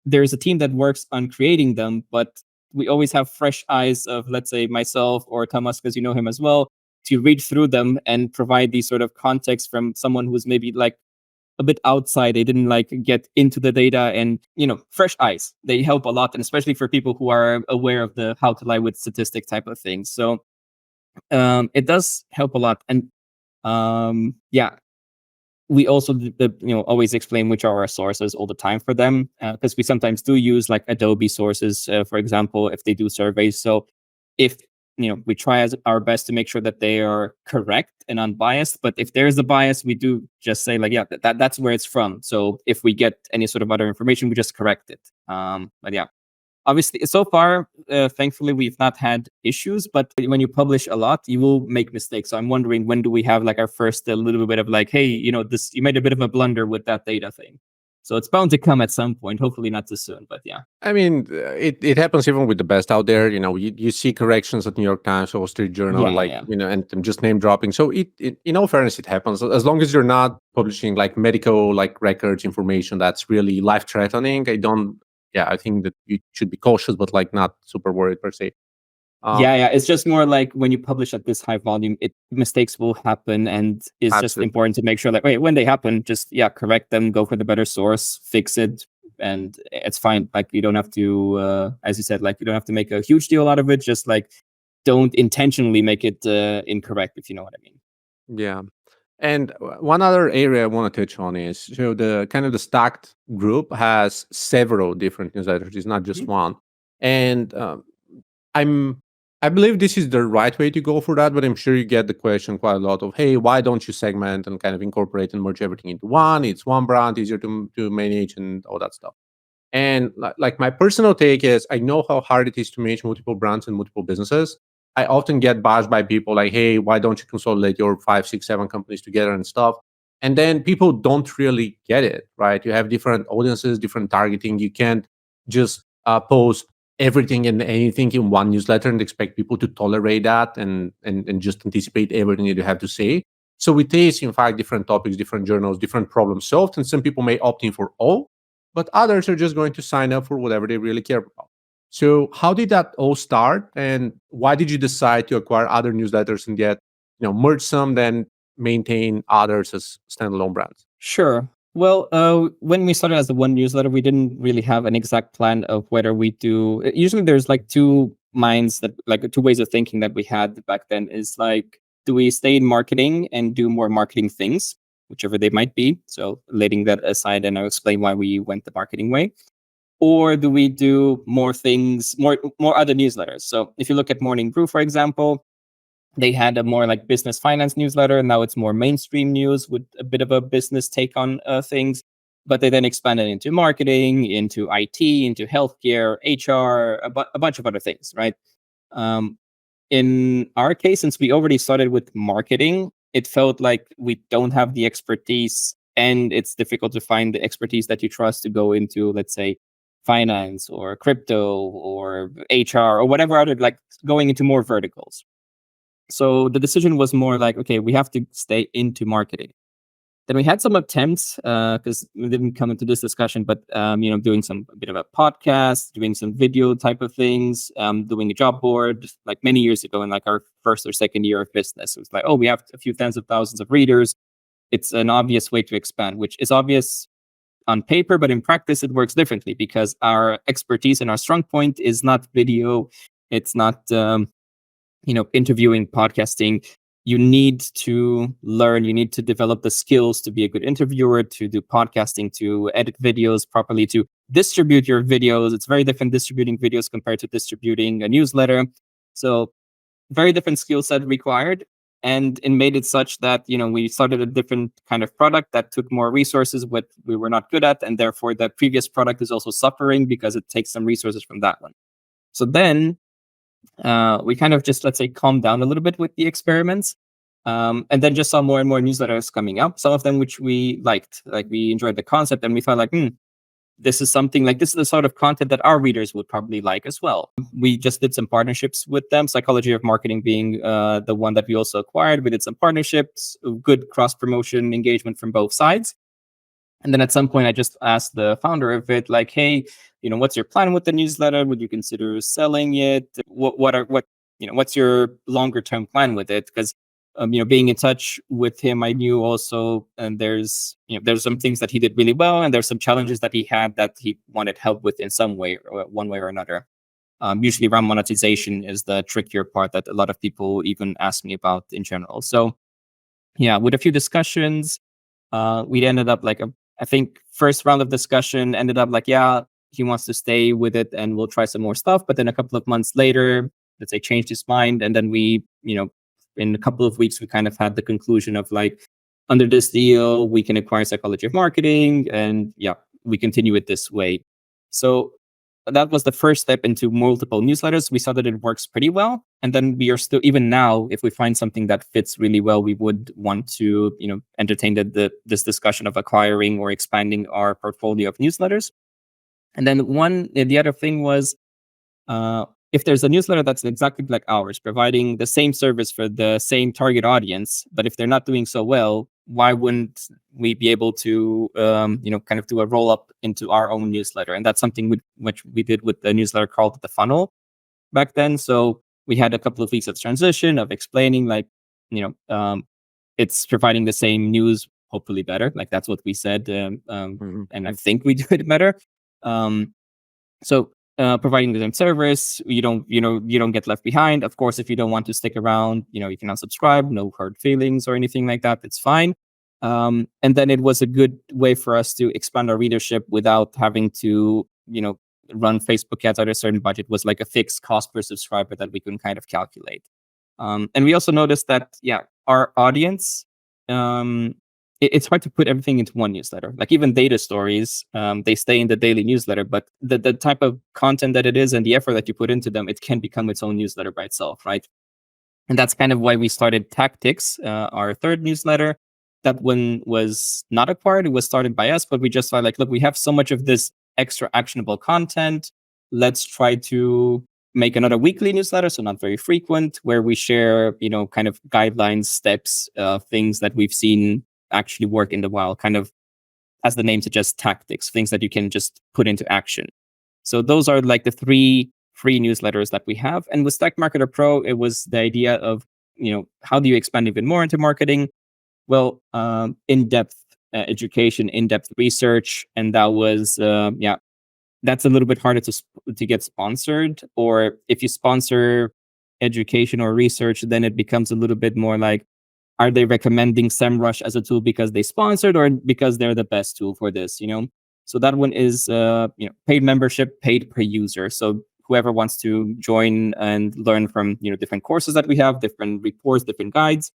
there's a team that works on creating them, but we always have fresh eyes of, let's say, myself or Thomas, because you know him as well, to read through them and provide these sort of context from someone who's maybe like a bit outside. They didn't like get into the data, and fresh eyes, they help a lot, and especially for people who are aware of the how to lie with statistic type of things. So it does help a lot. And yeah, we also always explain which are our sources all the time for them, because we sometimes do use like Adobe sources, for example, if they do surveys. So if we try our best to make sure that they are correct and unbiased, but if there's a bias, we do just say like, yeah, that's where it's from. So if we get any sort of other information, we just correct it. But yeah, obviously, so far, thankfully, we've not had issues. But when you publish a lot, you will make mistakes. So I'm wondering, when do we have like our first a little bit of like, hey, this, you made a bit of a blunder with that data thing. So it's bound to come at some point. Hopefully not too soon, but yeah. I mean, it happens even with the best out there. You see corrections at New York Times or Wall Street Journal, Yeah, like, yeah. and I'm just name dropping. So in all fairness, it happens. As long as you're not publishing like medical like records information that's really life threatening. I think that you should be cautious, but like not super worried per se. Um, Yeah. It's just more like when you publish at this high volume, mistakes will happen, and it's just Absolutely. important to make sure, like, wait, when they happen, just correct them, go for the better source, fix it, and it's fine. Like you don't have to, as you said, like you don't have to make a huge deal out of it. Just like don't intentionally make it incorrect, if you know what I mean. Yeah. And one other area I want to touch on is, so the kind of the stacked group has several different newsletters. It's not just Mhm. one. And I'm I believe this is the right way to go for that, but I'm sure you get the question quite a lot of, hey, why don't you segment and kind of incorporate and merge everything into one? It's one brand, easier to manage and all that stuff. And like my personal take is, I know how hard it is to manage multiple brands and multiple businesses. I often get bashed by people like, hey, why don't you consolidate your 5, 6, 7 companies together and stuff? And then people don't really get it, right? You have different audiences, different targeting. You can't just post everything and anything in one newsletter and expect people to tolerate that and just anticipate everything that you have to say. So we taste, in fact, different topics, different journals, different problems solved. And some people may opt in for all, but others are just going to sign up for whatever they really care about. So how did that all start, and why did you decide to acquire other newsletters and yet merge some, then maintain others as standalone brands? Sure. Well, when we started as the one newsletter, we didn't really have an exact plan of whether we do. Usually, there's like two minds, that like two ways of thinking that we had back then. Is like, do we stay in marketing and do more marketing things, whichever they might be? So, letting that aside, and I'll explain why we went the marketing way. Or do we do more things, more other newsletters? So, if you look at Morning Brew, for example, they had a more like business finance newsletter, and now it's more mainstream news with a bit of a business take on things. But they then expanded into marketing, into IT, into healthcare, HR, a bunch of other things, right? Um, in our case, since we already started with marketing, it felt like we don't have the expertise, and it's difficult to find the expertise that you trust to go into, let's say, finance or crypto or HR or whatever other, like going into more verticals. So the decision was more like, okay, we have to stay into marketing. Then we had some attempts because we didn't come into this discussion, but doing a bit of a podcast, doing some video type of things, doing a job board, like many years ago in like our first or second year of business. It was like, oh, we have a few tens of thousands of readers. It's an obvious way to expand, which is obvious on paper, but in practice it works differently because our expertise and our strong point is not video. It's not interviewing, podcasting. You need to learn, you need to develop the skills to be a good interviewer, to do podcasting, to edit videos properly, to distribute your videos. It's very different distributing videos compared to distributing a newsletter. So very different skill set required. And it made it such that, we started a different kind of product that took more resources, what we were not good at. And therefore the previous product is also suffering because it takes some resources from that one. So then we kind of just, let's say, calmed down a little bit with the experiments. And then just saw more and more newsletters coming up, some of them which we liked, like we enjoyed the concept and we thought like, this is the sort of content that our readers would probably like as well. We just did some partnerships with them, Psychology of Marketing being the one that we also acquired. We did some partnerships, good cross-promotion engagement from both sides. And then at some point, I just asked the founder of it, like, hey, what's your plan with the newsletter? Would you consider selling it? What's your longer term plan with it? Because being in touch with him, I knew also, and there's some things that he did really well, and there's some challenges that he had that he wanted help with in some way, or one way or another. Usually around monetization is the trickier part that a lot of people even ask me about in general. So yeah, with a few discussions, we ended up like I think first round of discussion ended up like, yeah, he wants to stay with it and we'll try some more stuff. But then a couple of months later, let's say, changed his mind. And then we, in a couple of weeks, we kind of had the conclusion of like, under this deal, we can acquire Psychology of Marketing. And yeah, we continue it this way. So that was the first step into multiple newsletters. We saw that it works pretty well. And then we are still, even now, if we find something that fits really well, we would want to, entertain this discussion of acquiring or expanding our portfolio of newsletters. And then the other thing was, if there's a newsletter that's exactly like ours, providing the same service for the same target audience, but if they're not doing so well, why wouldn't we be able to, kind of do a roll up into our own newsletter? And that's something which we did with the newsletter called The Funnel back then. So we had a couple of weeks of transition of explaining like, it's providing the same news, hopefully better. Like that's what we said. And I think we do it better. So providing the same service, you don't get left behind. Of course, if you don't want to stick around, you can unsubscribe, no hard feelings or anything like that. It's fine. And then it was a good way for us to expand our readership without having to, run Facebook ads at a certain budget. It was like a fixed cost per subscriber that we can kind of calculate. And we also noticed that, our audience, it's hard to put everything into one newsletter. Like even data stories, they stay in the daily newsletter, but the type of content that it is and the effort that you put into them, it can become its own newsletter by itself, right? And that's kind of why we started Tactics, our third newsletter. That one was not acquired. It was started by us, but we just thought like, look, we have so much of this extra actionable content. Let's try to make another weekly newsletter, so not very frequent, where we share, kind of guidelines, steps, things that we've seen actually work in the wild, kind of, as the name suggests, tactics, things that you can just put into action. So those are like the 3 free newsletters that we have. And with Stack Marketer Pro, it was the idea of, how do you expand even more into marketing? Well, in-depth education, in-depth research. And that was, that's a little bit harder to get sponsored. Or if you sponsor education or research, then it becomes a little bit more like, are they recommending SEMrush as a tool because they sponsored or because they're the best tool for this, So that one is, paid membership, paid per user. So whoever wants to join and learn from, different courses that we have, different reports, different guides,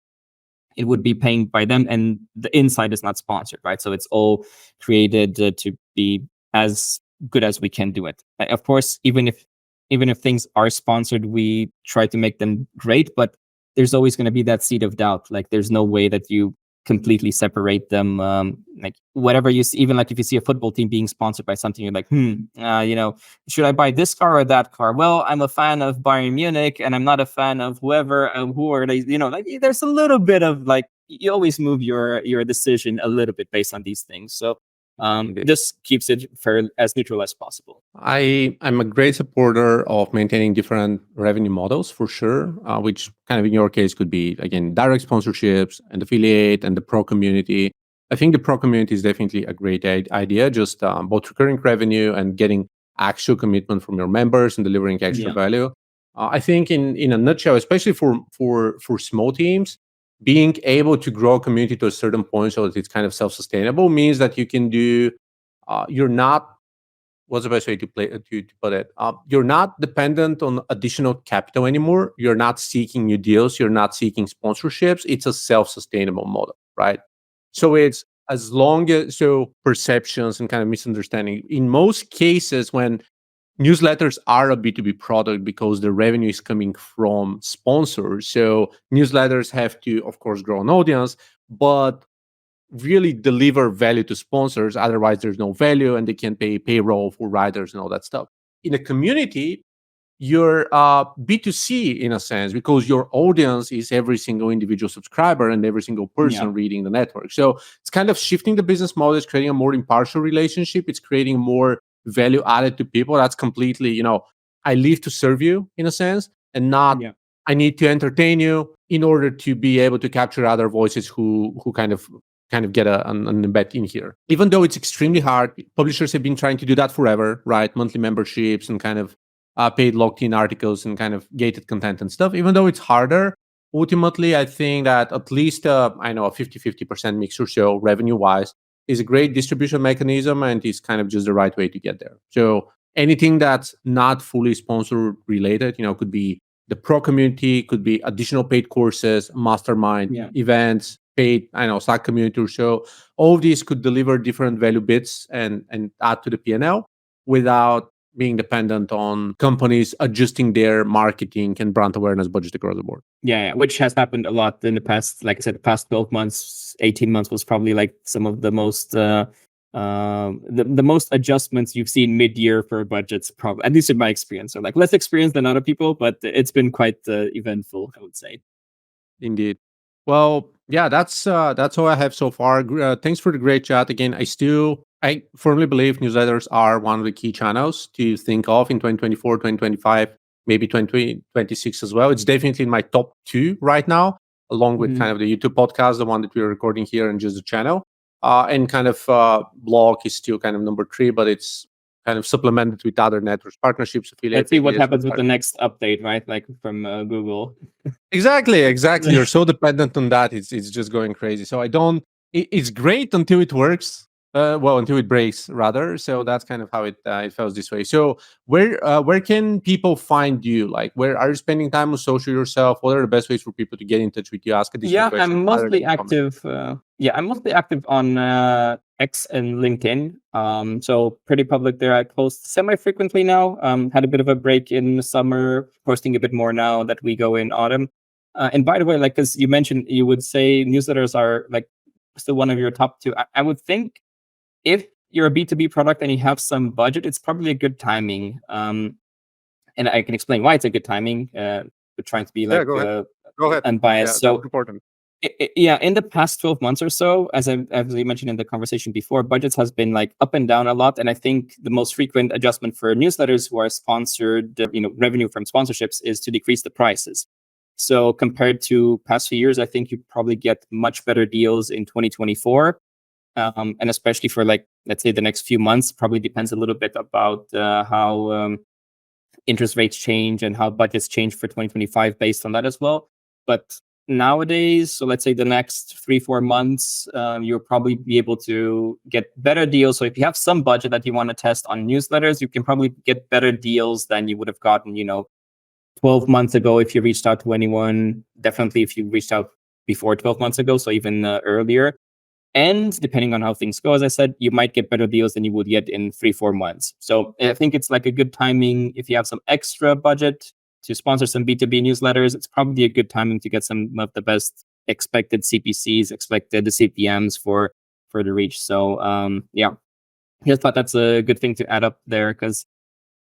it would be paying by them. And the inside is not sponsored, right? So it's all created to be as good as we can do it. Of course, even if things are sponsored, we try to make them great, but there's always going to be that seed of doubt. Like there's no way that you completely separate them. Like whatever you see, even like if you see a football team being sponsored by something, you're like, should I buy this car or that car? Well, I'm a fan of Bayern Munich and I'm not a fan of whoever, who are they, like there's a little bit of like, you always move your decision a little bit based on these things. So just keeps it fair, as neutral as possible. I'm a great supporter of maintaining different revenue models for sure, which kind of in your case could be, again, direct sponsorships and affiliate and the pro community. I think the pro community is definitely a great idea, just both recurring revenue and getting actual commitment from your members and delivering extra value. I think in a nutshell, especially for small teams, being able to grow a community to a certain point so that it's kind of self-sustainable means that you can do, you're not, what's the best way to put it? You're not dependent on additional capital anymore. You're not seeking new deals. You're not seeking sponsorships. It's a self-sustainable model, right? So it's as long as, so perceptions and kind of misunderstanding. In most cases, when newsletters are a B2B product because the revenue is coming from sponsors. So newsletters have to, of course, grow an audience, but really deliver value to sponsors. Otherwise, there's no value and they can pay payroll for writers and all that stuff. In a community, you're B2C in a sense because your audience is every single individual subscriber and every single person reading the network. So it's kind of shifting the business model. It's creating a more impartial relationship. It's creating more value added to people. That's completely, I live to serve you in a sense, and not I need to entertain you in order to be able to capture other voices who kind of get an embed in here. Even though it's extremely hard, publishers have been trying to do that forever, right? Monthly memberships and kind of paid locked-in articles and kind of gated content and stuff. Even though it's harder, ultimately, I think that at least, a 50-50% mix or so revenue-wise is a great distribution mechanism and is kind of just the right way to get there. So anything that's not fully sponsor related, could be the pro community, could be additional paid courses, mastermind, events, paid, Slack community or so. All of these could deliver different value bits and add to the P&L without being dependent on companies adjusting their marketing and brand awareness budget across the board. Yeah, which has happened a lot in the past. Like I said, the past 12 months, 18 months was probably like some of the most the most adjustments you've seen mid-year for budgets, probably, at least in my experience. So like less experience than other people, but it's been quite eventful, I would say. Indeed. Well, yeah, that's all I have so far. Thanks for the great chat. Again, I firmly believe newsletters are one of the key channels to think of in 2024, 2025, maybe 2026 as well. It's definitely in my top 2 right now, along with kind of the YouTube podcast, the one that we're recording here, and just the channel. And kind of blog is still kind of number 3, but it's kind of supplemented with other networks, partnerships, affiliates. Let's see what happens with the next update, right? Like from Google. Exactly. You're so dependent on that. It's just going crazy. So it's great until it works. Until it breaks, rather. So that's kind of how it feels this way. So where can people find you? Like, where are you spending time on social yourself? What are the best ways for people to get in touch with you? Ask additional questions. I'm mostly active. I'm mostly active on X and LinkedIn. So pretty public there. I post semi-frequently now. Had a bit of a break in the summer, posting a bit more now that we go in autumn. And by the way, like, because you mentioned, you would say newsletters are like still one of your top 2. I would think if you're a B2B product and you have some budget, it's probably a good timing. And I can explain why it's a good timing. We're trying to be like go ahead. unbiased. Yeah, so important. In the past 12 months or so, as we mentioned in the conversation before, budgets has been like up and down a lot. And I think the most frequent adjustment for newsletters who are sponsored, revenue from sponsorships, is to decrease the prices. So compared to past few years, I think you probably get much better deals in 2024. And especially for, like, let's say the next few months, probably depends a little bit about how interest rates change and how budgets change for 2025 based on that as well. But nowadays, so let's say the next 3-4 months, you'll probably be able to get better deals. So if you have some budget that you want to test on newsletters, you can probably get better deals than you would have gotten, 12 months ago if you reached out to anyone. Definitely if you reached out before 12 months ago, so even earlier. And depending on how things go, as I said, you might get better deals than you would get in 3-4 months. So I think it's like a good timing. If you have some extra budget to sponsor some B2B newsletters, it's probably a good timing to get some of the best expected CPCs, expected the CPMs for the reach. So I just thought that's a good thing to add up there, because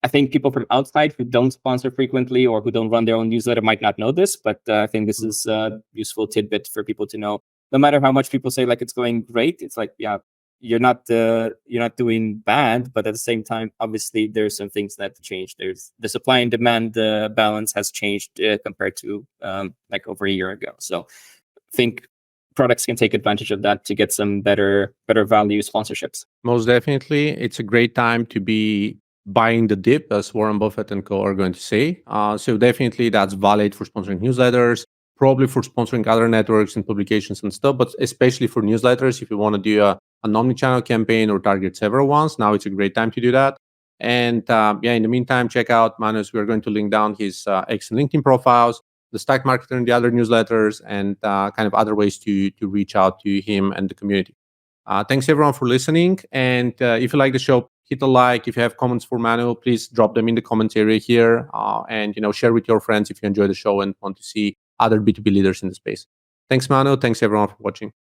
I think people from outside who don't sponsor frequently or who don't run their own newsletter might not know this, but I think this is a useful tidbit for people to know. no matter how much people say like it's going great, it's like, yeah, you're not doing bad, but at the same time, obviously there's some things that have to change. There's the supply and demand balance has changed compared to like over a year ago. So I think products can take advantage of that to get some better value sponsorships. Most definitely, it's a great time to be buying the dip, as Warren Buffett and co are going to say. So definitely, that's valid for sponsoring newsletters, probably for sponsoring other networks and publications and stuff, but especially for newsletters. If you want to do an omni-channel campaign or target several ones, now it's a great time to do that. And yeah, in the meantime, check out Manus. We are going to link down his X and LinkedIn profiles, the Stack Marketer and the other newsletters, and kind of other ways to reach out to him and the community. Thanks everyone for listening. And if you like the show, hit a like. If you have comments for Manu, please drop them in the comments area here. And share with your friends if you enjoy the show and want to see other B2B leaders in the space. Thanks, Manu. Thanks everyone for watching.